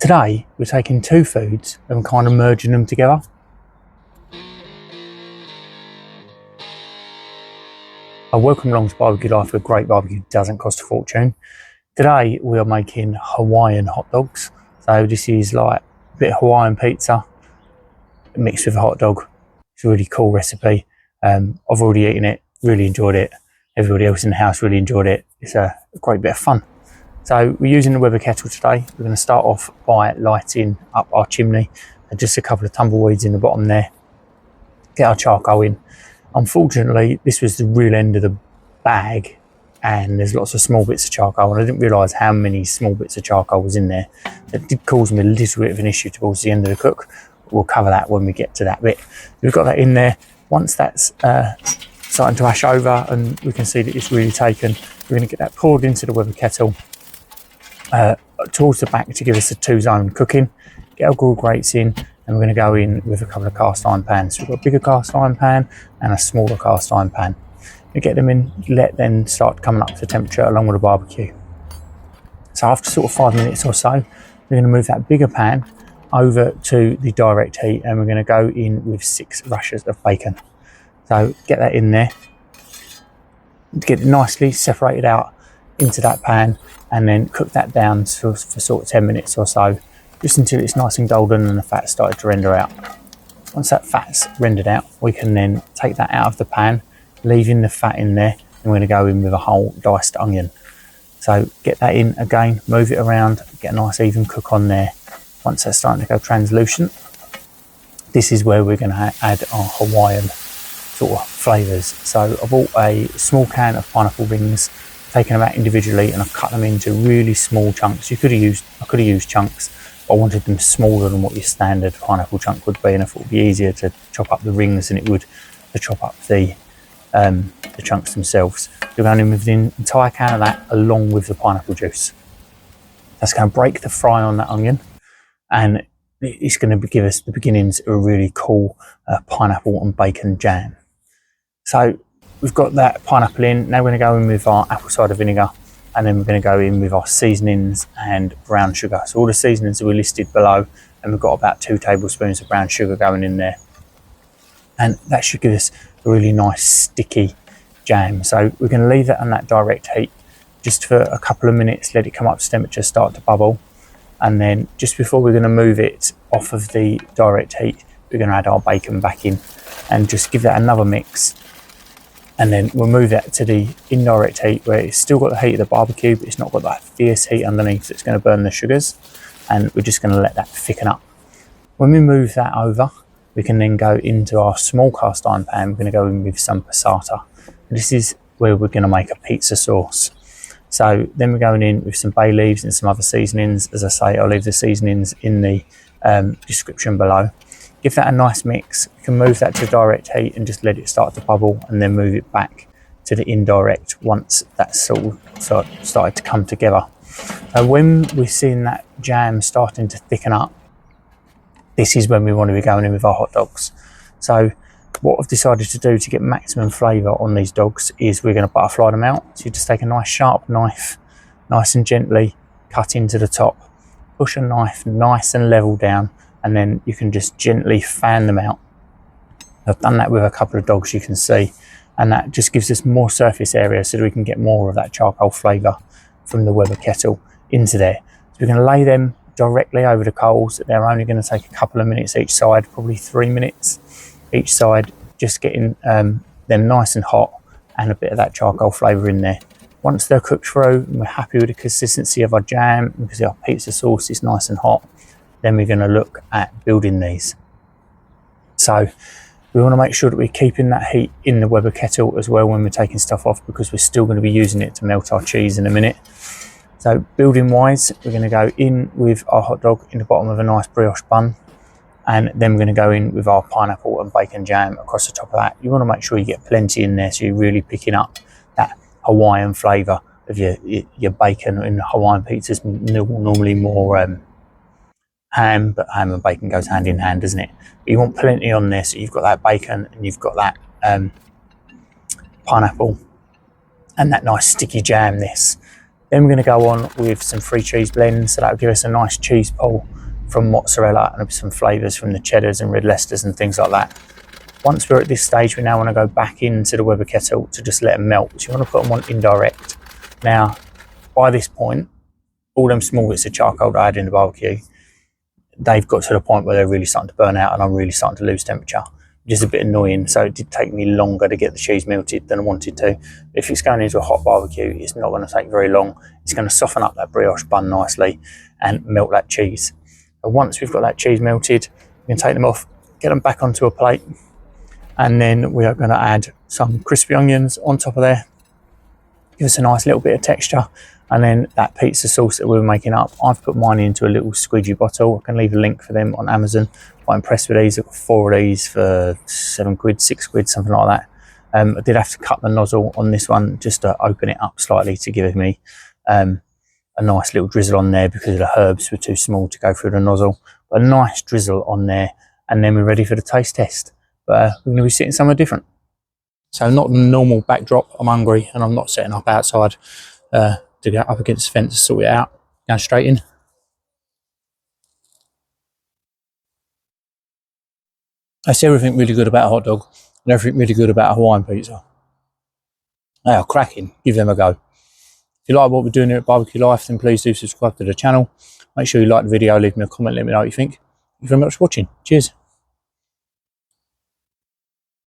Today, we're taking two foods and kind of merging them together. Welcome along to Barbecue Life, where great barbecue doesn't cost a fortune. Today, we are making Hawaiian hot dogs. So this is like a bit of Hawaiian pizza mixed with a hot dog. It's a really cool recipe. I've already eaten it, really enjoyed it. Everybody else in the house really enjoyed it. It's a great bit of fun. So we're using the Weber kettle today. We're going to start off by lighting up our chimney and just a couple of tumbleweeds in the bottom there. Get our charcoal in. Unfortunately, this was the real end of the bag and there's lots of small bits of charcoal, and I didn't realise how many small bits of charcoal was in there. It did cause me a little bit of an issue towards the end of the cook. We'll cover that when we get to that bit. We've got that in there. Once that's starting to ash over and we can see that it's really taken, we're going to get that poured into the Weber kettle towards the back to give us a two-zone cooking. Get our grill grates in, and we're going to go in with a couple of cast iron pans. So we've got a bigger cast iron pan and a smaller cast iron pan. We get them in, let them start coming up to temperature along with the barbecue. So after sort of 5 minutes or so, we're going to move that bigger pan over to the direct heat, and we're going to go in with 6 rashers of bacon. So get that in there, get it nicely separated out into that pan, and then cook that down for sort of 10 minutes or so, just until it's nice and golden and the fat started to render out. Once that fat's rendered out, we can then take that out of the pan, leaving the fat in there, and we're going to go in with a whole diced onion. So get that in again, move it around, get a nice even cook on there. Once that's starting to go translucent, this is where we're going to add our Hawaiian sort of flavours. So I bought a small can of pineapple rings, taken them out individually, and I've cut them into really small chunks. I could have used chunks, but I wanted them smaller than what your standard pineapple chunk would be, and I thought it would be easier to chop up the rings than it would to chop up the chunks themselves. You're going in with the entire can of that along with the pineapple juice. That's going to break the fry on that onion, and it's going to give us the beginnings of a really cool pineapple and bacon jam. So we've got that pineapple in. Now we're going to go in with our apple cider vinegar, and then we're going to go in with our seasonings and brown sugar. So all the seasonings that we listed below, and we've got about 2 tablespoons of brown sugar going in there. And that should give us a really nice sticky jam. So we're going to leave that on that direct heat just for a couple of minutes, let it come up to temperature, start to bubble. And then just before we're going to move it off of the direct heat, we're going to add our bacon back in and just give that another mix. And then we'll move that to the indirect heat, where it's still got the heat of the barbecue, but it's not got that fierce heat underneath that's going to burn the sugars. And we're just going to let that thicken up. When we move that over, we can then go into our small cast iron pan. We're going to go in with some passata. This is where we're going to make a pizza sauce. So then we're going in with some bay leaves and some other seasonings. As I say, I'll leave the seasonings in the description below. Give that a nice mix. We can move that to direct heat and just let it start to bubble, and then move it back to the indirect once that's sort of started to come together. When we're seeing that jam starting to thicken up, this is when we want to be going in with our hot dogs. So what I've decided to do to get maximum flavour on these dogs is we're going to butterfly them out. So you just take a nice sharp knife, nice and gently cut into the top, push a knife nice and level down, and then you can just gently fan them out. I've done that with a couple of dogs, you can see, and that just gives us more surface area so that we can get more of that charcoal flavour from the Weber kettle into there. So we're going to lay them directly over the coals. They're only going to take a couple of minutes each side, probably 3 minutes each side, just getting them nice and hot and a bit of that charcoal flavour in there. Once they're cooked through and we're happy with the consistency of our jam, because our pizza sauce is nice and hot, then we're going to look at building these. So we want to make sure that we're keeping that heat in the Weber kettle as well when we're taking stuff off, because we're still going to be using it to melt our cheese in a minute. So building wise, we're going to go in with our hot dog in the bottom of a nice brioche bun, and then we're going to go in with our pineapple and bacon jam across the top of that. You want to make sure you get plenty in there, so you're really picking up that Hawaiian flavour of your bacon. In Hawaiian pizzas, normally more ham, but ham and bacon goes hand in hand, doesn't it? But you want plenty on there, so you've got that bacon and you've got that pineapple and that nice sticky jam. Then we're going to go on with some free cheese blends, so that'll give us a nice cheese pull from mozzarella and some flavours from the cheddars and red Leicesters and things like that. Once we're at this stage, we now want to go back into the Weber kettle to just let them melt. So you want to put them on indirect. Now, by this point, all them small bits of charcoal that I had in the barbecue, they've got to the point where they're really starting to burn out and I'm really starting to lose temperature, which is a bit annoying. So it did take me longer to get the cheese melted than I wanted to. If it's going into a hot barbecue, it's not going to take very long. It's going to soften up that brioche bun nicely and melt that cheese. But once we've got that cheese melted, we can take them off, get them back onto a plate, and then we are going to add some crispy onions on top of there. Give us a nice little bit of texture. And then that pizza sauce that we were making up, I've put mine into a little squeegee bottle. I can leave a link for them on Amazon. Quite impressed with these. I've got 4 of these for £7, £6, something like that. I did have to cut the nozzle on this one just to open it up slightly to give me a nice little drizzle on there because the herbs were too small to go through the nozzle. But a nice drizzle on there, and then we're ready for the taste test. But we're going to be sitting somewhere different. So not the normal backdrop. I'm hungry and I'm not setting up outside to get up against the fence to sort it out. Going straight in. That's everything really good about a hot dog and everything really good about a Hawaiian pizza. They are cracking. Give them a go. If you like what we're doing here at Barbecue Life, then please do subscribe to the channel. Make sure you like the video, leave me a comment, let me know what you think. Thank you very much for watching. Cheers.